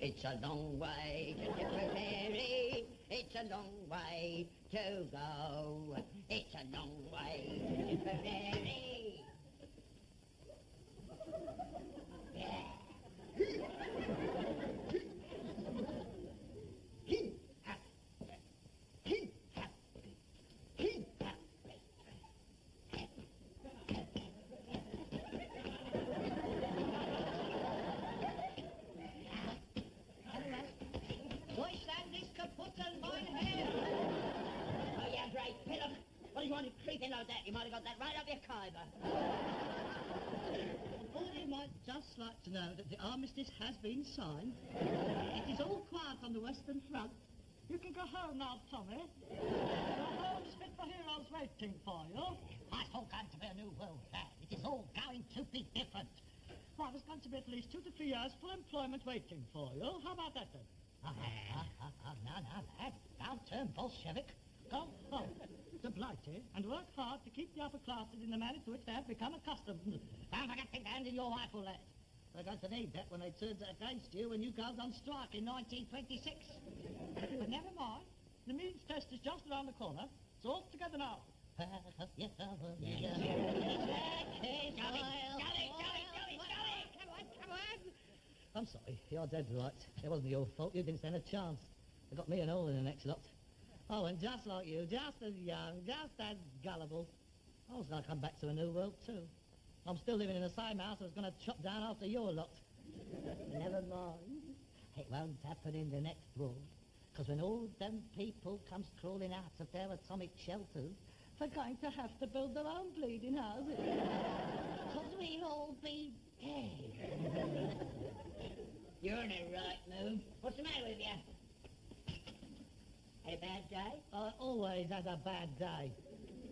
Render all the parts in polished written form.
It's a long way to Tipperary, it's a long way to go. It's a long way to Tipperary. Yeah. What do you want to creeping like that? You might have got that right up your kyber. Or you might just like to know that the armistice has been signed. It is all quiet on the Western Front. You can go home now, Tommy. Your home's fit for heroes waiting for you. It's all going to be a new world, lad. It is all going to be different. Well, there's going to be at least 2 to 3 years full employment waiting for you. How about that, then? No, lad. Don't turn Bolshevik. Go home to Blighty and work hard to keep the upper classes in the manner to which they have become accustomed. Don't forget to hand in your rifle, lad. They're going to need that when they turn against you when you go on strike in 1926. But never mind. The means test is just around the corner. It's all together now. Yes, Come on. I'm sorry. You're dead right. It wasn't your fault. You didn't stand a chance. They got me and all in the next lot. Oh, and just like you, just as young, just as gullible, I was going to come back to a new world too. I'm still living in the same house I was going to chop down after your lot. Never mind. It won't happen in the next war. Because when all them people comes crawling out of their atomic shelters, they're going to have to build their own bleeding houses. Because we'll all be dead. You're in a right mood. What's the matter with you? Had a bad day? I always had a bad day.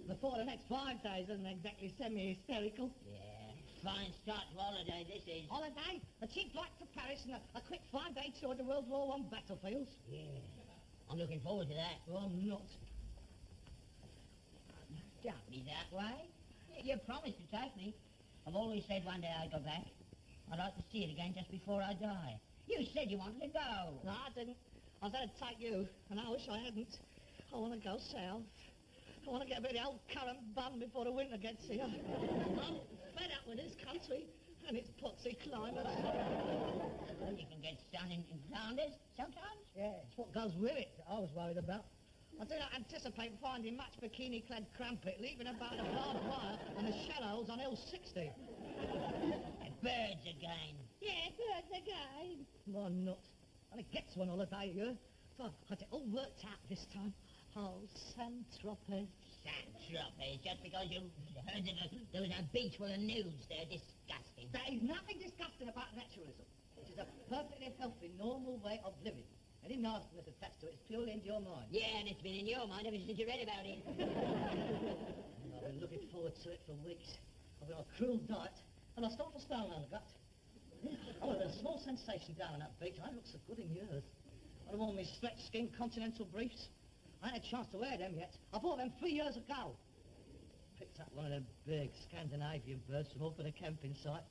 Before the next 5 days isn't exactly semi-hysterical. Yeah, fine start to holiday this is. Holiday? A cheap flight to Paris and a quick 5-day tour to World War I battlefields? Yeah, I'm looking forward to that. Well, I'm not. Don't be that way. You promised to take me. I've always said one day I'd go back. I'd like to see it again just before I die. You said you wanted to go. No, I didn't. I was going to take you, and I wish I hadn't. I want to go south. I want to get a bit of the old currant bun before the winter gets here. I'm fed up with this country and its poxy climate. Well, you can get sun in Flanders sometimes. Yeah, it's what goes with it that I was worried about. I do not anticipate finding much bikini-clad crumpet leaving about the barbed wire and the shallows on L60. And birds again. Yeah, birds again. Why not? And it gets one holiday a year. So I've got it all worked out this time. Oh, Saint-Tropez. Saint-Tropez, just because you heard there was a beach full of nudes there. Disgusting. There is nothing disgusting about naturalism. It is a perfectly healthy, normal way of living. Any nastiness attached to it is purely into your mind. Yeah, and it's been in your mind ever since you read about it. I've been looking forward to it for weeks. I've been on a cruel diet, and I start to stone on the gut. I was a small sensation down on that beach. I haven't looked so good in years. I'd worn my stretch skin continental briefs. I ain't had a chance to wear them yet. I bought them 3 years ago. Picked up one of them big Scandinavian birds from off of the camping site.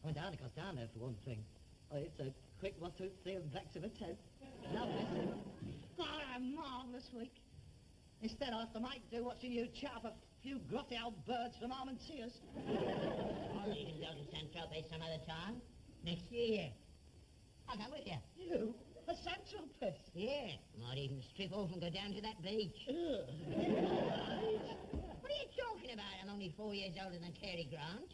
I went down because down there for one thing. Oh, it's a quick 1, 2, 3 and back to the tent. Lovely. Oh, a marvellous week. Instead, I have to make do watching you chat up a few grotty old birds from Armentiers. I'll even go to Saint-Tropez some other time. Next year. I'll go with you. You? A Saint-Tropez? Yeah. Might even strip off and go down to that beach. What are you talking about? I'm only 4 years older than Cary Grant.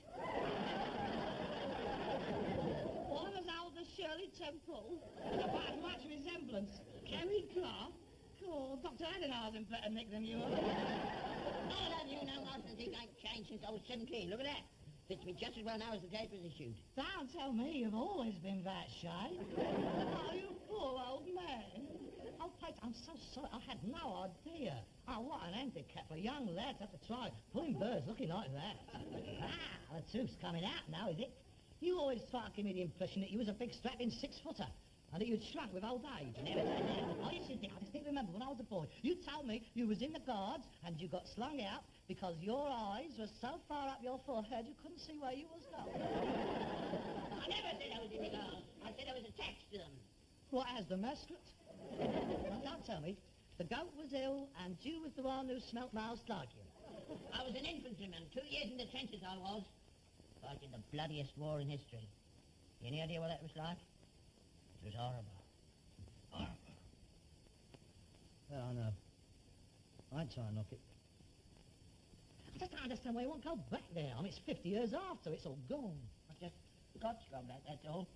Paul. About as much resemblance. Kerry Clark? Cool, Dr. Adenauer's better nick than you are. I'll have you know, Marston, think I ain't changed since I was 17. Look at that. Fits me just as well now as the day it was issued. Don't tell me you've always been that shape. Oh, you poor old man. Oh, Pete, I'm so sorry. I had no idea. Oh, what an handicap for young lads have to try pulling birds looking like that. The truth's coming out now, is it? You always try to give me the impression that you was a big strapping six-footer and that you'd shrunk with old age. Never done that. Oh, yes, you did. I distinctly remember when I was a boy. You told me you was in the guards and you got slung out because your eyes were so far up your forehead you couldn't see where you was going. I never said I was in the guards. I said I was attached to them. What, as the mascot? Now, don't tell me. The goat was ill and you was the one who smelt most like you. I was an infantryman. 2 years in the trenches I was. Fighting the bloodiest war in history. Any idea what that was like? It was horrible. Horrible. Yeah, I know. I'd try and knock it. I just don't understand why you won't go back there. I mean, it's 50 years after. It's all gone. I just got to go back, that's all.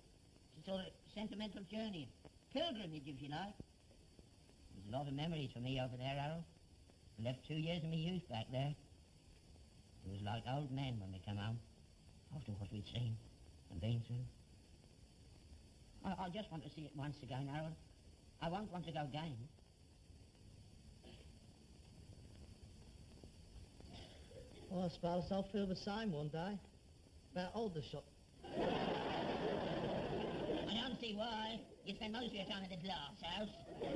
It's all a sentimental journey. Pilgrimage, if you like. There's a lot of memories for me over there, Harold. I left 2 years of my youth back there. It was like old men when we come home, after what we'd seen and been through. I just want to see it once again, Harold. I won't want to go again. Well, I suppose I'll feel the same one day. About Aldershot. I don't see why. You spend most of your time at the glass house. You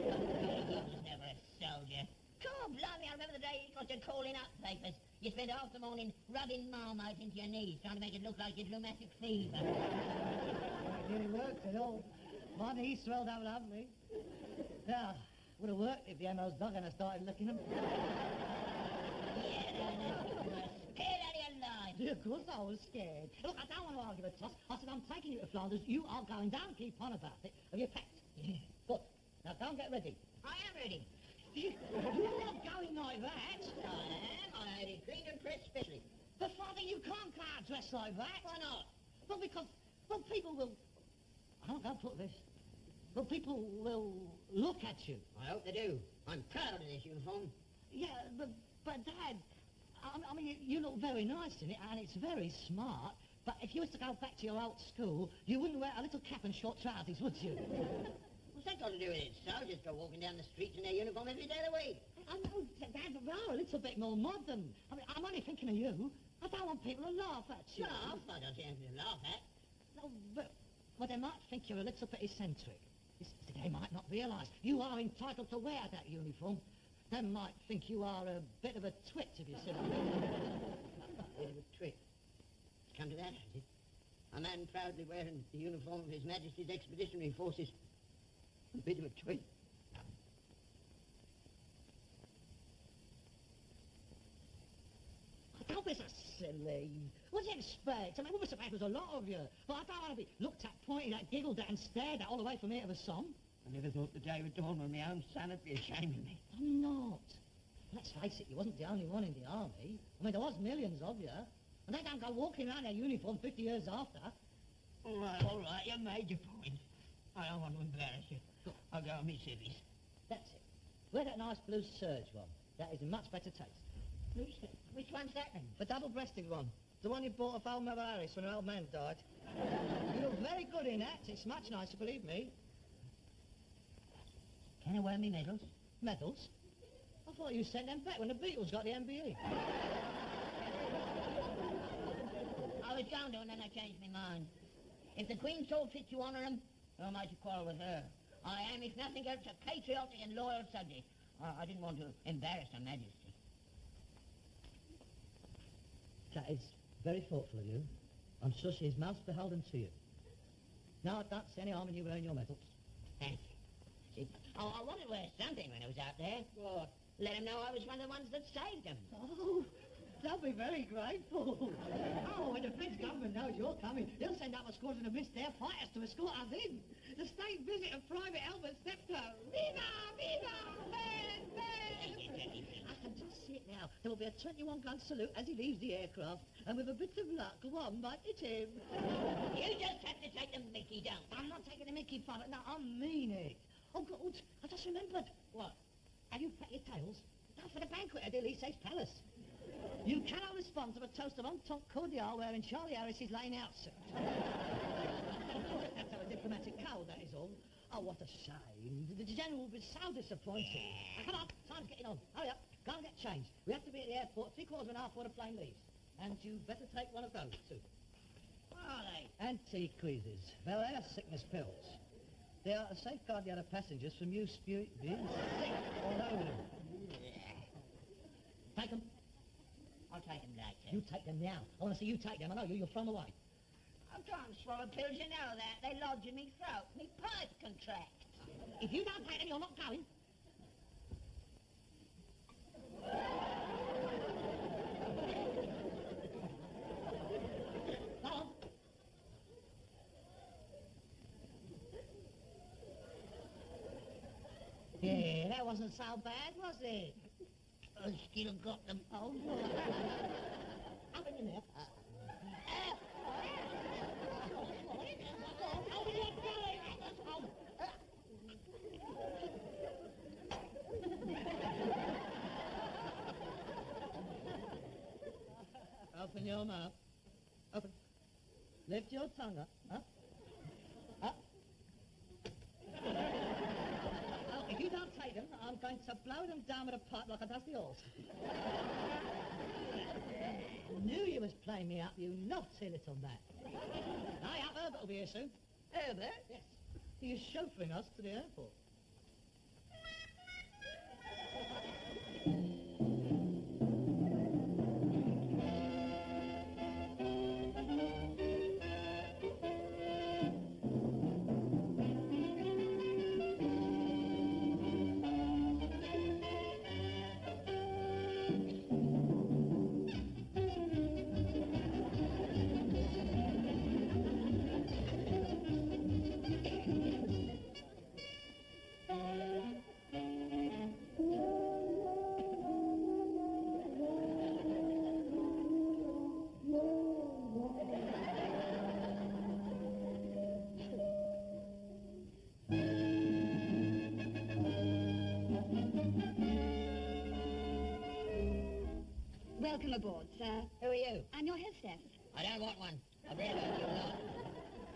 was never a soldier. God, blimey, I remember the day you got your calling up papers. You spent half the morning rubbing Marmite into your knees, trying to make it look like you'd rheumatic fever. It really worked at all. My knees swelled up lovely. Yeah, would have worked if the MO's dog and I started licking them. Yeah, scared out of your life. Yeah, of course I was scared. Look, I don't want to argue with Toss. I said, I'm taking you to Flanders. You are going. Don't keep on about it. Have you packed? Yeah. Good. Now, go and get ready. I am ready. You're not going like that. I am. I had it cleaned and pressed specially. But, Father, you can't go out dressed like that. Why not? Well, because, well, people will... How can I put this? Well, people will look at you. I hope they do. I'm proud of this uniform. Yeah, but Dad, I mean, you look very nice in it, and it's very smart. But if you was to go back to your old school, you wouldn't wear a little cap and short trousers, would you? What's that got to do with it? Soldiers go walking down the streets in their uniform every day of the week. I know, Dad, but they are a little bit more modern. I mean, I'm only thinking of you. I don't want people to laugh at you. Laugh? I don't see anything to laugh at. No, but well, they might think you're a little bit eccentric. They might not realise you are entitled to wear that uniform. They might think you are a bit of a twit, if you see what I mean. Bit of a trick. It's come to that, has it? A man proudly wearing the uniform of His Majesty's Expeditionary Forces. A bit of a twit. Don't be so silly. What do you expect? I mean, what was supposed was a lot of you. But I don't want to be looked at, pointed at, giggled at and stared at all the way from here to the Somme. I never thought the day would dawn when my own son would be ashamed of me. I'm not. Let's face it, you wasn't the only one in the army. I mean, there was millions of you. And they don't go walking around their uniform 50 years after. All right, you made your point. I don't want to embarrass you. I'll go on me civvies. That's it. Wear that nice blue serge one. That is in much better taste. Which one's that then? The double-breasted one. The one you bought off old Mother Harris when her old man died. You look very good in that. It's much nicer, believe me. Can I wear me medals? Medals? I thought you sent them back when the Beatles got the MBE. I was going to, and then I changed my mind. If the Queen saw fit to honour them, who am I to quarrel with her? I am, if nothing else, a patriotic and loyal subject. I didn't want to embarrass Her Majesty. That is very thoughtful of you. I'm sure she is most beholden to you. No, I don't see any harm in you wearing your medals. Thank you. Oh, I wanted to wear something when I was out there. What? Let them know I was one of the ones that saved them. Oh, they'll be very grateful. Oh, when the French government knows you're coming, they'll send up a squadron of missed air fighters to escort us in. The state visit of Private Albert Steptoe. Viva! Viva! Ben! Ben! I can just it now. There will be a 21-gun salute as he leaves the aircraft, and with a bit of luck, one might hit him. You just have to take the mickey, don't you? I'm not taking the mickey, Father. No, I mean it. Oh, God, I just remembered. What? Have you packed your tails? No, for the banquet at Elise's Palace. You cannot respond to a toast of entente cordiale wearing Charlie Harris's laying out suit. That's our diplomatic code, that is all. Oh, what a shame. The General will be so disappointed. Now, come on, time's getting on. Hurry up, go and get changed. We have to be at the airport 3/4 of an hour before the plane leaves. And you better take one of those, too. What are they? Anti-quizzes. Well, they're sickness pills. They are to safeguard the other passengers from you being sick all over them. Take them. I'll take them later. You take them now. I want to see you take them. I know you'll throw them away. I can't swallow pills, you know that. They lodge in me throat. Me pipe contracts. If you don't take them, you're not going. Go on. Yeah, that wasn't so bad, was it? I still got them. Oh, open your mouth. Open your mouth. Open. Lift your tongue up. Up. Up. Oh, if you don't take them, I'm going to blow them down with a pipe like I does the horse. Knew you was playing me up, you naughty little man. Hi, up, Herbert will be here soon. Herbert? Yes. He is chauffeuring us to the airport. Welcome aboard, sir. Who are you? I'm your hostess. I don't want one. I've read about you a lot.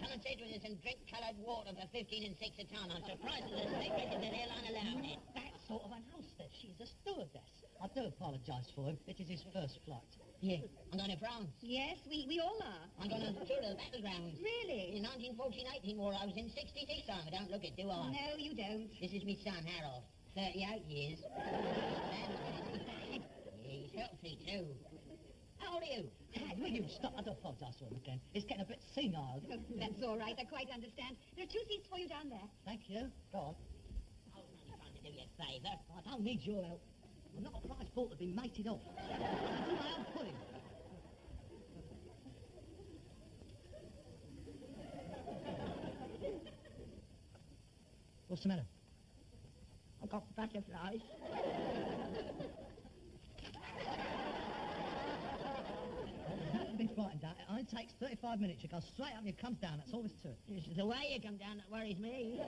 Come and sit with us and drink coloured water for 15 and 6 a ton. I'm surprised that the state registered airline allowing it. That sort of an hostess. She's a stewardess. I do apologise for him. It is his first flight. Yeah. I'm going to France. Yes, we all are. I'm going on a tour of the battlegrounds. Really? In 1914-18 war, I was in 66 time. I don't look it, do I? No, you don't. This is my son, Harold. 38 years. Yeah, he's healthy, too. How old are you? Hey, will you stop? I do apologise for him again. It's getting a bit senile. Oh, that's all right. I quite understand. There are 2 seats for you down there. Thank you. Go on. I was only trying to do you a favour. I don't need your help. I'm not a prize ball to be mated off. I do my own pulling. What's the matter? I've got butterflies. Don't be frightened, Dad. It only takes 35 minutes. You go straight up and it comes down. That's all there's to it. It's the way you come down that worries me.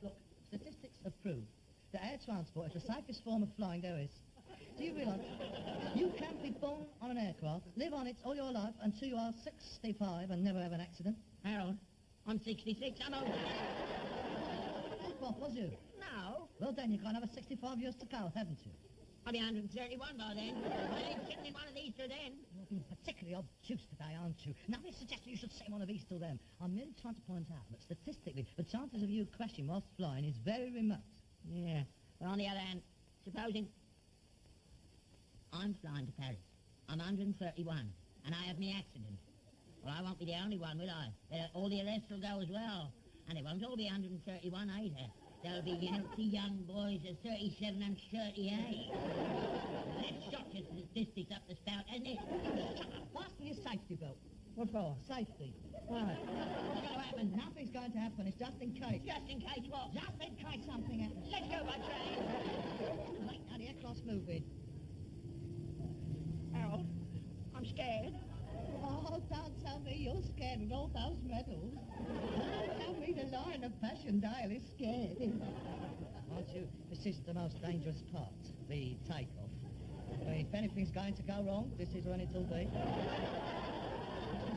Look, statistics have proved that air transport is the safest form of flying there is. Do you realise you can be born on an aircraft, live on it all your life until you are 65 and never have an accident? Harold, I'm 66. I'm old. What was you? No. Well, then you've got another 65 years to go, haven't you? I'll be 131 by then. I ain't sitting in one of these till then. You're being particularly obtuse today, aren't you? Nothing suggests you should sit in one of these till then. I'm merely trying to point out that statistically, the chances of you crashing whilst flying is very remote. Yeah. But on the other hand, supposing I'm flying to Paris. I'm 131, and I have me accident. Well, I won't be the only one, will I? All the rest will go as well. And it won't all be 131 either. There'll be healthy young boys of 37 and 38. That shocks your statistics up the spout, hasn't it? Shut up. Fasten your safety belt. What for? Safety. Why? What's going to happen? Nothing's going to happen. It's just in case. Just in case what? Just in case something happens. Let's go by train. Right, now the aircraft's moving. I'm scared. Oh, don't tell me you're scared with all those medals. Don't tell me the Lion of Passchendaele is scared. Aren't you? This is the most dangerous part, the takeoff. If anything's going to go wrong, this is when it'll be.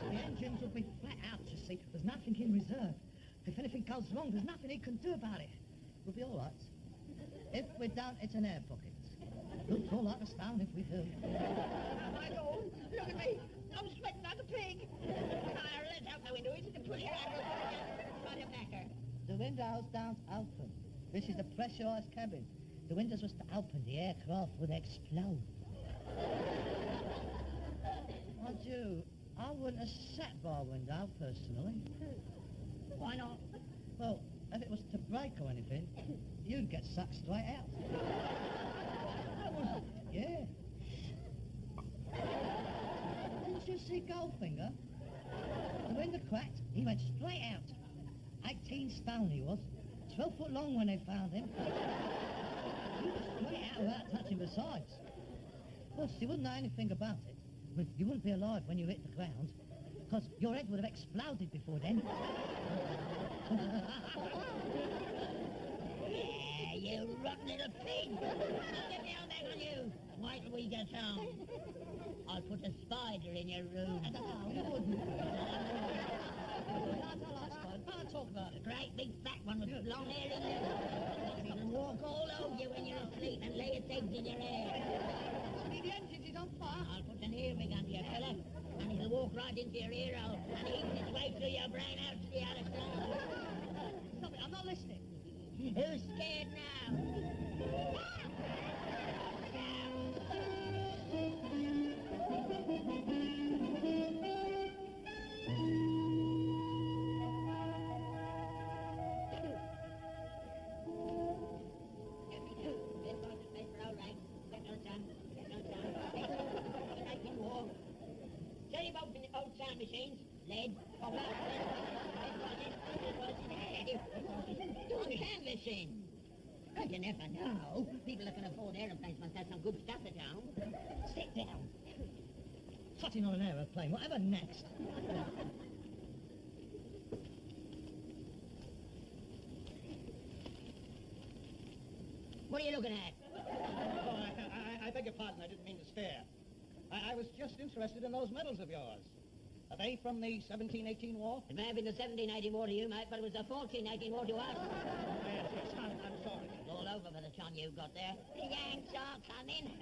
The engines will be flat out, you see. There's nothing in reserve. If anything goes wrong, there's nothing he can do about it. We'll be all right. If we don't, it's an air pocket. We'll fall like a stone if we do. My Lord, look at me. I'm sweating like a pig. Let's out the window. Is it the pulley handle? Try to back her. The windows don't open. This is a pressurised cabin. The windows was to open, the aircraft would explode. Mind you, I wouldn't have sat by a window, personally. Why not? Well, if it was to break or anything, you'd get sucked straight out. Yeah. Didn't you see Goldfinger? The window cracked, he went straight out. 18 stone he was. 12 foot long when they found him. He was straight out without touching the sides. Of course, you wouldn't know anything about it. But you wouldn't be alive when you hit the ground, because your head would have exploded before then. Yeah, you rotten little pig. I'll get down back on you. Wait till we get home. I'll put a spider in your room. No, you wouldn't. I'll talk about it. Great big fat one with long hair in there. He can walk all over you when you're asleep and lay its eggs in your hair. See, the engine is on fire. I'll put an earwig under your fella, and he'll walk right into your ear hole and eat his way through your brain out to the other side. Stop it, I'm not listening. Who's scared now? Sound machines, lead, copper, on canvassing. But you never know. People that can afford aeroplanes must have some good stuff at home. Sit down. Tutting on an aeroplane, whatever next? What are you looking at? Oh, I beg your pardon, I didn't mean to stare. I was just interested in those medals of yours. Are they from the 1718 war? It may have been the 1780 war to you, mate, but it was the 1418 war to us. Yes, I'm sorry. It's all over by the time you got there. The Yanks are coming.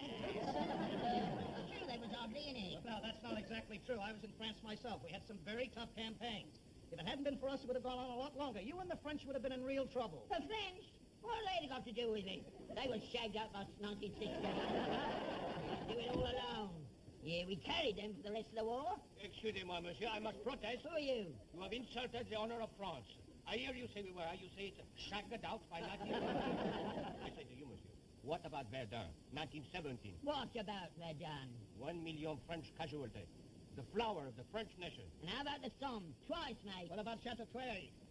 True, they was hardly in it. No, that's not exactly true. I was in France myself. We had some very tough campaigns. If it hadn't been for us, it would have gone on a lot longer. You and the French would have been in real trouble. The French? What have they got to do with it? They were shagged up by 1960. Do it all alone. Yeah, we carried them for the rest of the war. Excusez-moi, monsieur, I must protest. Who are you? You have insulted the honor of France. I hear you say we were. You say it's shagged out by 19... I say to you, monsieur, what about Verdun, 1917? What about Verdun? 1 million French casualties. The flower of the French nation. And how about the Somme? Twice, mate. What about Steptoe,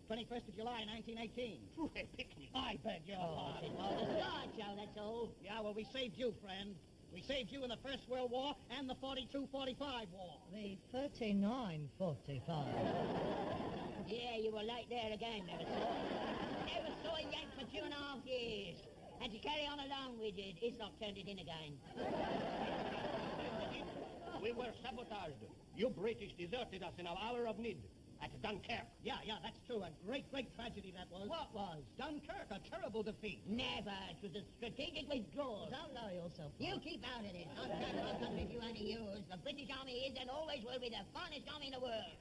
21st of July, 1918? A picnic. I beg your pardon. It was a sideshow, that's all. Yeah, well, we saved you, friend. We saved you in the First World War and the 42-45 war. The 39-45. Yeah, you were late there again, never saw a Yank for 2.5 years. Had to carry on along we did. Islop turned it in again. We were sabotaged. You British deserted us in our hour of need. At Dunkirk. Yeah, that's true. A great tragedy that was. What was? Dunkirk, a terrible defeat. Never. It was a strategic withdrawal. Don't lower yourself. You keep out of it. I'm not going to you any use. The British Army is and always will be the finest army in the world.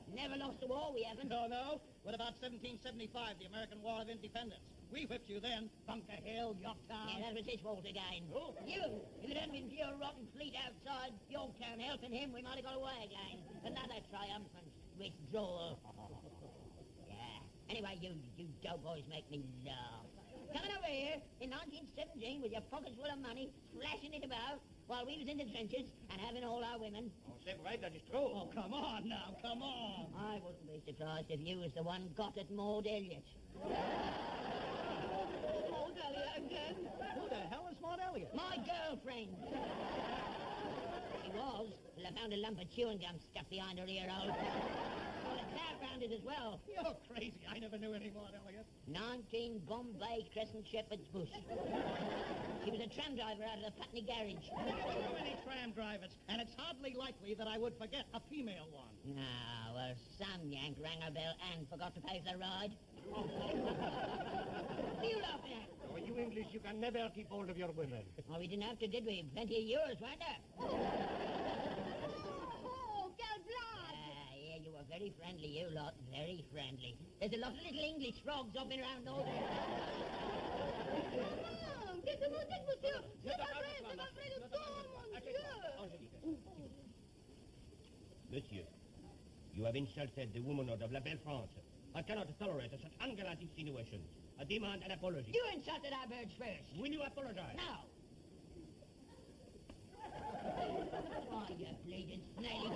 Never lost a war, we haven't. No. What about 1775, the American War of Independence? We whipped you then. Bunker Hill, Yorktown. Yeah, that was his fault again. Who? You. If it hadn't been for your rotten fleet outside Yorktown helping him, we might have got away again. Another triumphant withdrawal. Yeah. Anyway, you doughboys make me laugh. Coming over here in 1917 with your pockets full of money, flashing it about, while we was in the trenches and having all our women. Oh, c'est vrai, that is true. Oh, come on now, come on. I wouldn't be surprised if you was the one got at Maud Elliot. Maud Elliot again? Who the hell is Maud Elliot? My girlfriend. She was, Well, I found a lump of chewing gum stuck behind her ear hole. Well, a cloud round it as well. You're crazy. I never knew any more, Elliot. 19 Bombay Crescent Shepherd's Bush. She was a tram driver out of the Putney garage. There are so many tram drivers, and it's hardly likely that I would forget a female one. Ah, well, some yank rang her bell and forgot to pay for the ride. What are you laughing at? Oh, you English, you can never keep hold of your women. Oh, we didn't have to, did we? Plenty of yours, weren't there? Oh, quel blood! Yeah, you were very friendly, you lot. Very friendly. There's a lot of little English frogs hopping around all there. Oh, qu'est-ce que vous dites, monsieur? C'est pas vrai du tout, monsieur! Monsieur, you have insulted the womanhood of La Belle France. I cannot tolerate such ungallant insinuations. I demand an apology. You insulted our birds first. Will you apologize? No. Why, you bleeding snaily.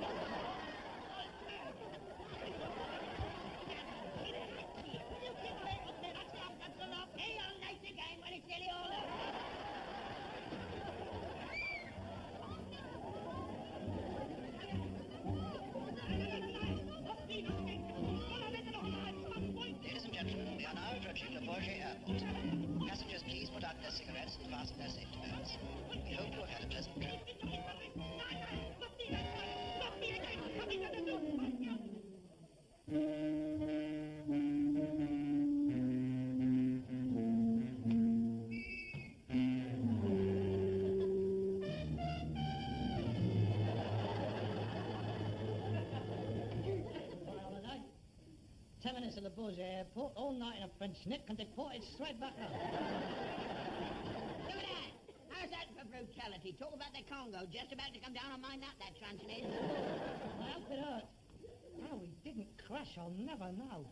Hey, I'll nice again when it's nearly all over. Ladies and gentlemen, we are now approaching the Bourget Airport. Passengers, please put out their cigarettes and fasten their safety belts. We hope you have had a pleasant trip. Holiday. 10 minutes at the Bourget Airport, all night in a French nick, and deported straight back home. Look at that. How's that for brutality? Talk about the Congo. Just about to come down on my nut, that truncheon is. I hope it hurt. How we didn't crash, I'll never know.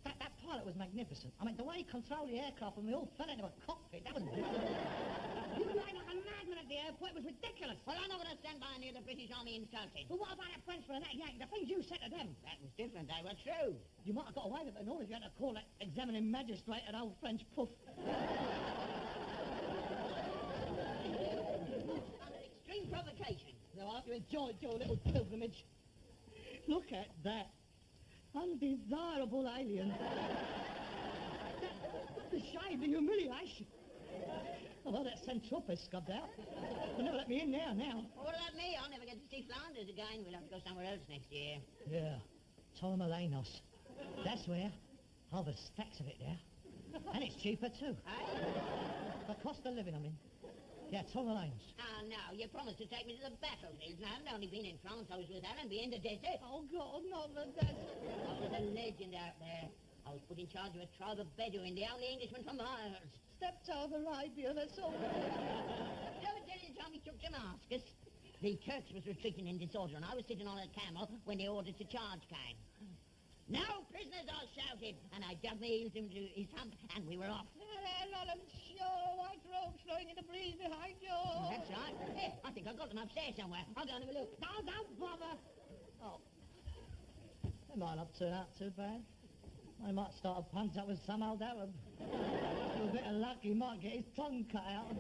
That pilot was magnificent. I mean, the way he controlled the aircraft when we all fell into a cockpit, that was brilliant. You lied like a madman at the airport. It was ridiculous. Well, I'm not going to stand by and hear the British Army insulted. But what about that Frenchman and that yank? The things you said to them. That was different. They were true. You might have got away with it and all if you had to call that examining magistrate an old French puff. Under extreme provocation. Now, I hope you enjoyed your little pilgrimage. Look at that. Undesirable alien. The shame, the humiliation. Oh, well, that Centrope scubbed out. They'll never let me in there now. Well, what about me? I'll never get to see Flanders again. We'll have to go somewhere else next year. Yeah, Torremolinos. That's where. Oh, there's stacks of it there. And it's cheaper, too. The cost of living, I mean. Yeah, Torremolinos. Ah, now, you promised to take me to the battlefields. Now, I haven't only been in France, I was with Allenby in the desert. Oh, God, not the desert. I was a legend out there. I was put in charge of a tribe of Bedouin, the only Englishman for miles. Steptoe of Arabia, that's all. Never tell you the time we took Damascus. The Turks was retreating in disorder, and I was sitting on a camel when the order to charge came. "No prisoners," I shouted, and I dug my heels into his hump, and we were off. Let him show white robes flowing in the breeze behind you. That's right. Here, I think I've got them upstairs somewhere. I'll go and have a look. No, don't bother. Oh. They might not turn out too bad. I might start a punt up with some old Arab. With a bit of luck, he might get his tongue cut out.